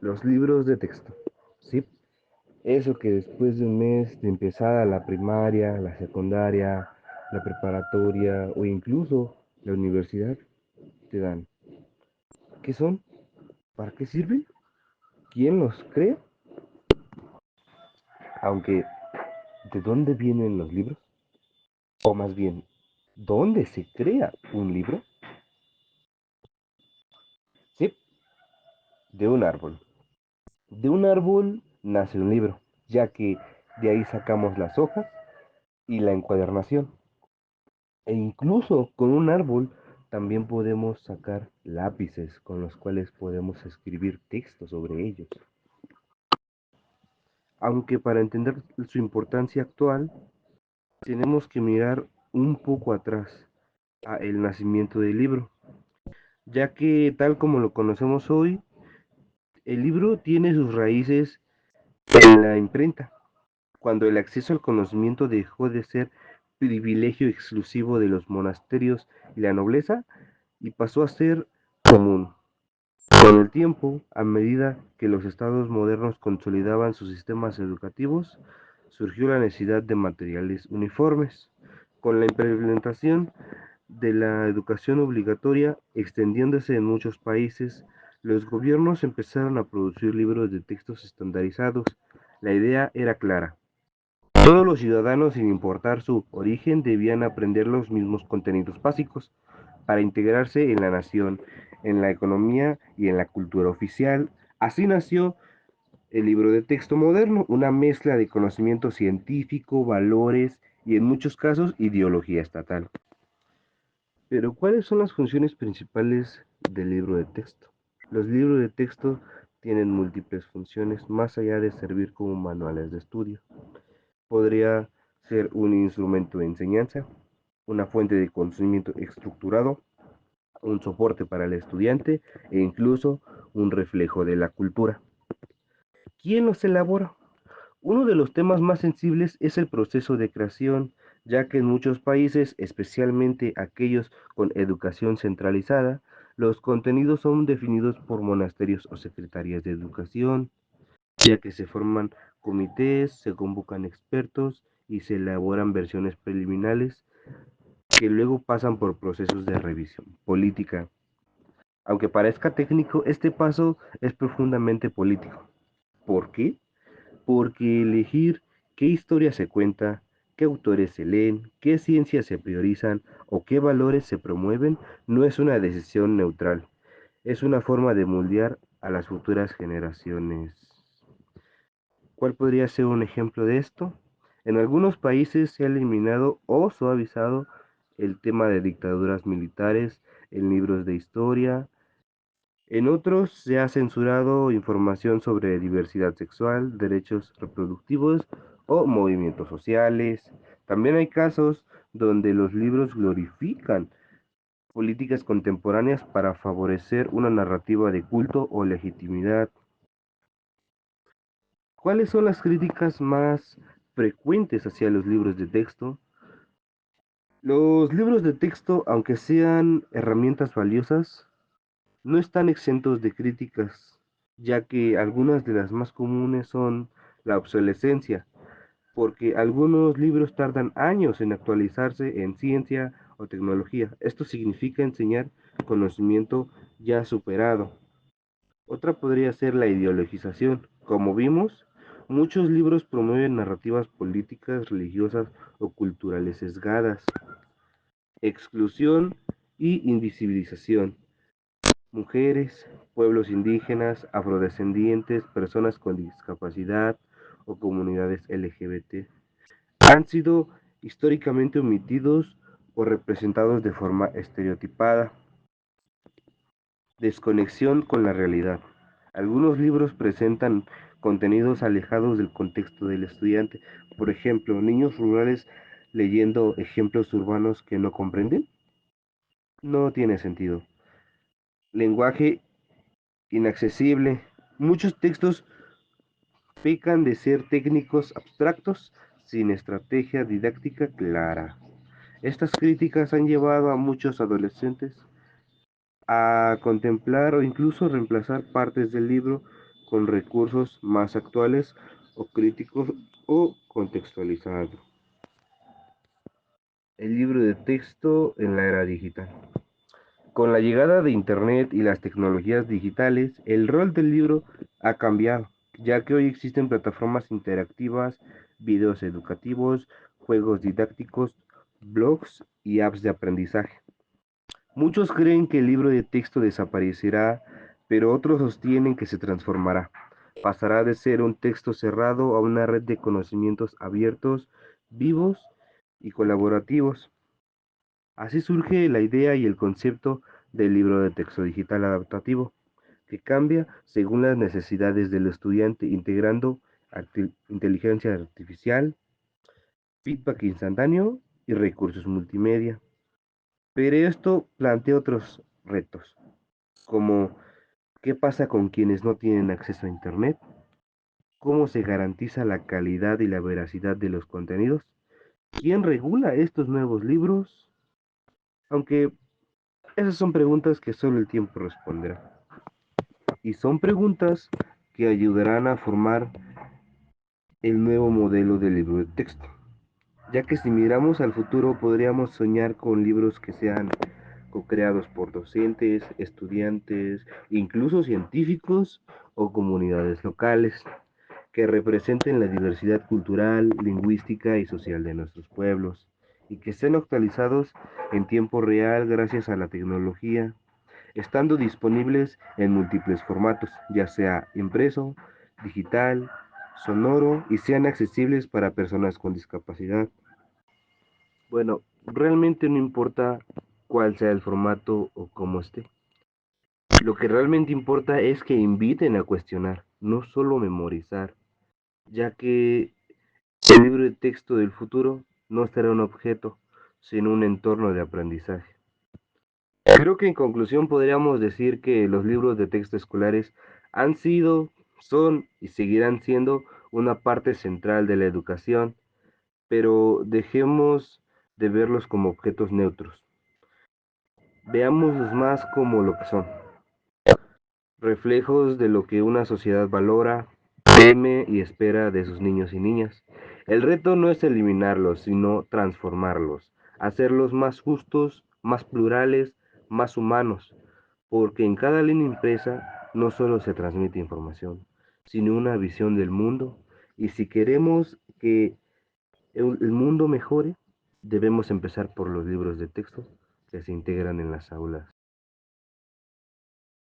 Los libros de texto, ¿sí? Eso que después de un mes de empezada la primaria, la secundaria, la preparatoria o incluso la universidad te dan. ¿Qué son? ¿Para qué sirven? ¿Quién los crea? Aunque, ¿de dónde vienen los libros? O más bien, ¿dónde se crea un libro? Sí, de un árbol. De un árbol nace un libro, ya que de ahí sacamos las hojas y la encuadernación. E incluso con un árbol también podemos sacar lápices con los cuales podemos escribir textos sobre ellos. Aunque para entender su importancia actual, tenemos que mirar un poco atrás a el nacimiento del libro, ya que tal como lo conocemos hoy, el libro tiene sus raíces en la imprenta, cuando el acceso al conocimiento dejó de ser privilegio exclusivo de los monasterios y la nobleza y pasó a ser común. Con el tiempo, a medida que los estados modernos consolidaban sus sistemas educativos, surgió la necesidad de materiales uniformes. Con la implementación de la educación obligatoria extendiéndose en muchos países, los gobiernos empezaron a producir libros de textos estandarizados. La idea era clara. Todos los ciudadanos, sin importar su origen, debían aprender los mismos contenidos básicos para integrarse en la nación, en la economía y en la cultura oficial. Así nació el libro de texto moderno, una mezcla de conocimiento científico, valores y en muchos casos ideología estatal. Pero ¿cuáles son las funciones principales del libro de texto? Los libros de texto tienen múltiples funciones más allá de servir como manuales de estudio. Podría ser un instrumento de enseñanza, una fuente de conocimiento estructurado, un soporte para el estudiante e incluso un reflejo de la cultura. ¿Quién los elabora? Uno de los temas más sensibles es el proceso de creación, ya que en muchos países, especialmente aquellos con educación centralizada, los contenidos son definidos por monasterios o secretarías de educación, ya que se forman comités, se convocan expertos y se elaboran versiones preliminares que luego pasan por procesos de revisión política. Aunque parezca técnico, este paso es profundamente político. ¿Por qué? Porque elegir qué historia se cuenta, qué autores se leen, qué ciencias se priorizan o qué valores se promueven no es una decisión neutral, es una forma de moldear a las futuras generaciones. ¿Cuál podría ser un ejemplo de esto? En algunos países se ha eliminado o suavizado el tema de dictaduras militares en libros de historia. En otros se ha censurado información sobre diversidad sexual, derechos reproductivos o movimientos sociales. También hay casos donde los libros glorifican políticas contemporáneas para favorecer una narrativa de culto o legitimidad. ¿Cuáles son las críticas más frecuentes hacia los libros de texto? Los libros de texto, aunque sean herramientas valiosas, no están exentos de críticas, ya que algunas de las más comunes son la obsolescencia, porque algunos libros tardan años en actualizarse en ciencia o tecnología. Esto significa enseñar conocimiento ya superado. Otra podría ser la ideologización. Como vimos, muchos libros promueven narrativas políticas, religiosas o culturales sesgadas. Exclusión y invisibilización. Mujeres, pueblos indígenas, afrodescendientes, personas con discapacidad o comunidades LGBT han sido históricamente omitidos o representados de forma estereotipada. Desconexión con la realidad. Algunos libros presentan contenidos alejados del contexto del estudiante. Por ejemplo, niños rurales leyendo ejemplos urbanos que no comprenden. No tiene sentido. Lenguaje inaccesible. Muchos textos pecan de ser técnicos abstractos sin estrategia didáctica clara. Estas críticas han llevado a muchos adolescentes a contemplar o incluso reemplazar partes del libro con recursos más actuales o críticos o contextualizados. El libro de texto en la era digital. Con la llegada de Internet y las tecnologías digitales, el rol del libro ha cambiado, ya que hoy existen plataformas interactivas, videos educativos, juegos didácticos, blogs y apps de aprendizaje. Muchos creen que el libro de texto desaparecerá, pero otros sostienen que se transformará. Pasará de ser un texto cerrado a una red de conocimientos abiertos, vivos y colaborativos. Así surge la idea y el concepto del libro de texto digital adaptativo, que cambia según las necesidades del estudiante, integrando inteligencia artificial, feedback instantáneo y recursos multimedia. Pero esto plantea otros retos, como qué pasa con quienes no tienen acceso a Internet, cómo se garantiza la calidad y la veracidad de los contenidos, quién regula estos nuevos libros, aunque esas son preguntas que solo el tiempo responderá. Y son preguntas que ayudarán a formar el nuevo modelo de libro de texto, ya que si miramos al futuro podríamos soñar con libros que sean co-creados por docentes, estudiantes, incluso científicos o comunidades locales, que representen la diversidad cultural, lingüística y social de nuestros pueblos, y que estén actualizados en tiempo real gracias a la tecnología, estando disponibles en múltiples formatos, ya sea impreso, digital, sonoro, y sean accesibles para personas con discapacidad. Bueno, realmente no importa cuál sea el formato o cómo esté. Lo que realmente importa es que inviten a cuestionar, no solo memorizar, ya que el libro de texto del futuro no será un objeto, sino un entorno de aprendizaje. Creo que en conclusión podríamos decir que los libros de texto escolares han sido, son y seguirán siendo una parte central de la educación, pero dejemos de verlos como objetos neutros. Veámoslos más como lo que son, reflejos de lo que una sociedad valora, teme y espera de sus niños y niñas. El reto no es eliminarlos, sino transformarlos, hacerlos más justos, más plurales, más humanos, porque en cada línea impresa no solo se transmite información, sino una visión del mundo, y si queremos que el mundo mejore, debemos empezar por los libros de texto que se integran en las aulas.